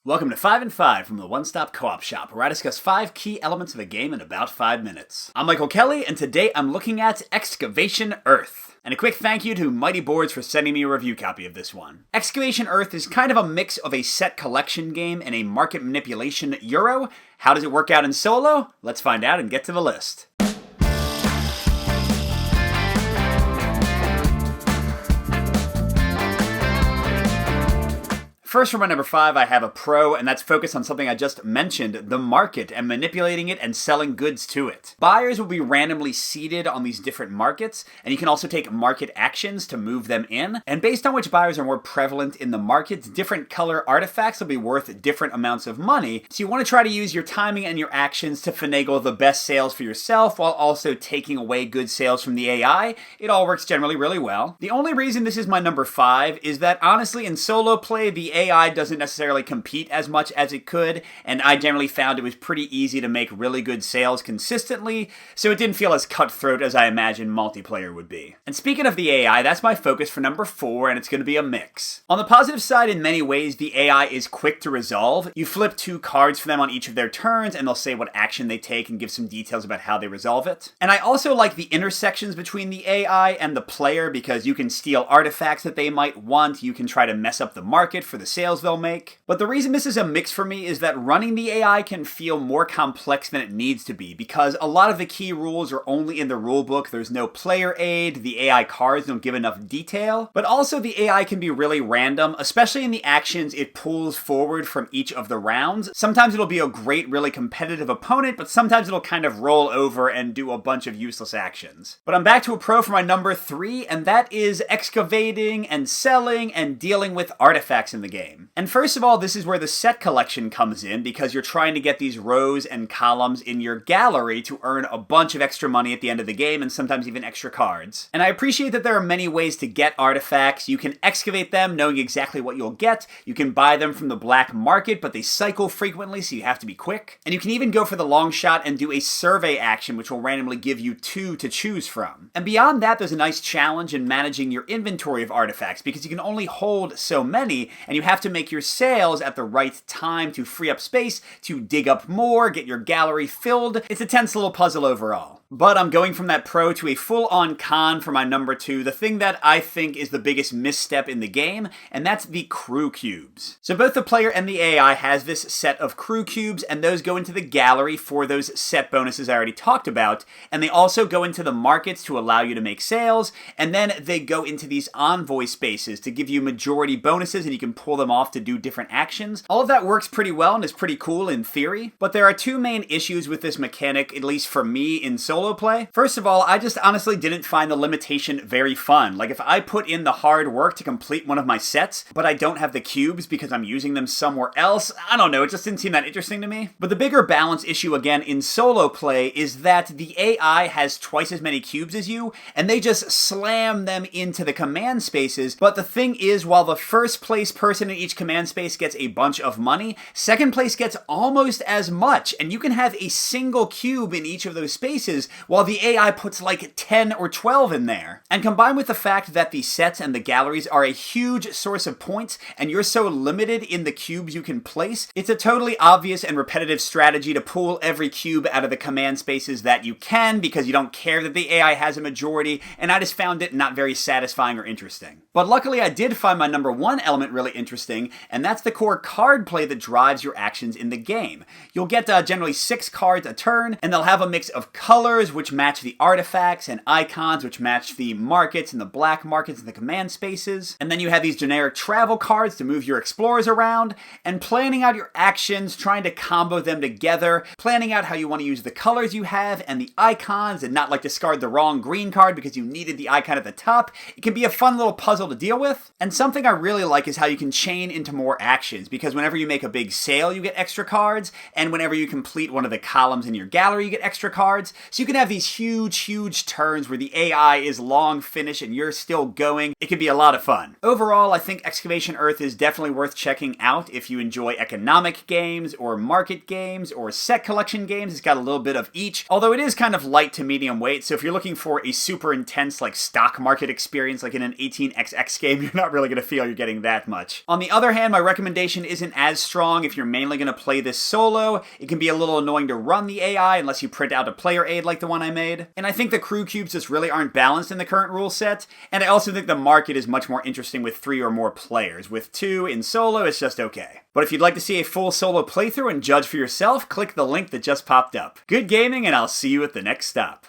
Welcome to 5 and 5 from the One Stop Co-op Shop, where I discuss 5 key elements of a game in about 5 minutes. I'm Michael Kelly, and today I'm looking at Excavation Earth. And a quick thank you to Mighty Boards for sending me a review copy of this one. Excavation Earth is kind of a mix of a set collection game and a market manipulation Euro. How does it work out in solo? Let's find out and get to the list. First, for my number 5, I have a pro, and that's focused on something I just mentioned, the market, and manipulating it and selling goods to it. Buyers will be randomly seeded on these different markets, and you can also take market actions to move them in. And based on which buyers are more prevalent in the market, different color artifacts will be worth different amounts of money. So you want to try to use your timing and your actions to finagle the best sales for yourself, while also taking away good sales from the AI. It all works generally really well. The only reason this is my number 5 is that honestly in solo play, the AI doesn't necessarily compete as much as it could, and I generally found it was pretty easy to make really good sales consistently, so it didn't feel as cutthroat as I imagined multiplayer would be. And speaking of the AI, that's my focus for number 4, and it's going to be a mix. On the positive side, in many ways, the AI is quick to resolve. You flip 2 cards for them on each of their turns, and they'll say what action they take and give some details about how they resolve it. And I also like the intersections between the AI and the player, because you can steal artifacts that they might want, you can try to mess up the market for the sales they'll make. But the reason this is a mix for me is that running the AI can feel more complex than it needs to be, because a lot of the key rules are only in the rulebook. There's no player aid, the AI cards don't give enough detail, but also the AI can be really random, especially in the actions it pulls forward from each of the rounds. Sometimes it'll be a great, really competitive opponent, but sometimes it'll kind of roll over and do a bunch of useless actions. But I'm back to a pro for my number 3, and that is excavating and selling and dealing with artifacts in the game. And first of all, this is where the set collection comes in, because you're trying to get these rows and columns in your gallery to earn a bunch of extra money at the end of the game, and sometimes even extra cards. And I appreciate that there are many ways to get artifacts. You can excavate them knowing exactly what you'll get. You can buy them from the black market, but they cycle frequently, so you have to be quick. And you can even go for the long shot and do a survey action, which will randomly give you 2 to choose from. And beyond that, there's a nice challenge in managing your inventory of artifacts, because you can only hold so many, and you have to make your sales at the right time to free up space, to dig up more, get your gallery filled. It's a tense little puzzle overall. But I'm going from that pro to a full-on con for my number 2, the thing that I think is the biggest misstep in the game, and that's the crew cubes. So both the player and the AI has this set of crew cubes, and those go into the gallery for those set bonuses I already talked about, and they also go into the markets to allow you to make sales, and then they go into these envoy spaces to give you majority bonuses, and you can pull them off to do different actions. All of that works pretty well and is pretty cool in theory, but there are 2 main issues with this mechanic, at least for me in solo play. First of all, I just honestly didn't find the limitation very fun. Like, if I put in the hard work to complete one of my sets, but I don't have the cubes because I'm using them somewhere else, I don't know, it just didn't seem that interesting to me. But the bigger balance issue again in solo play is that the AI has twice as many cubes as you, and they just slam them into the command spaces. But the thing is, while the first place person in each command space gets a bunch of money, second place gets almost as much, and you can have a single cube in each of those spaces, while the AI puts like 10 or 12 in there. And combined with the fact that the sets and the galleries are a huge source of points, and you're so limited in the cubes you can place, it's a totally obvious and repetitive strategy to pull every cube out of the command spaces that you can, because you don't care that the AI has a majority, and I just found it not very satisfying or interesting. But luckily I did find my number 1 element really interesting, and that's the core card play that drives your actions in the game. You'll get generally 6 cards a turn, and they'll have a mix of colors which match the artifacts, and icons which match the markets and the black markets and the command spaces. And then you have these generic travel cards to move your explorers around, and planning out your actions, trying to combo them together, planning out how you want to use the colors you have and the icons, and not like discard the wrong green card because you needed the icon at the top. It can be a fun little puzzle to deal with. And something I really like is how you can chain into more actions, because whenever you make a big sale, you get extra cards, and whenever you complete one of the columns in your gallery, you get extra cards. So you can have these huge turns where the AI is long finished and you're still going. It can be a lot of fun. Overall, I think Excavation Earth is definitely worth checking out if you enjoy economic games or market games or set collection games. It's got a little bit of each, although it is kind of light to medium weight, so if you're looking for a super intense like stock market experience like in an 18xx game, you're not really going to feel you're getting that much. On the other hand, my recommendation isn't as strong if you're mainly going to play this solo. It can be a little annoying to run the AI unless you print out a player aid like the one I made. And I think the crew cubes just really aren't balanced in the current rule set. And I also think the market is much more interesting with 3 or more players. With 2 in solo, it's just okay. But if you'd like to see a full solo playthrough and judge for yourself, click the link that just popped up. Good gaming, and I'll see you at the next stop.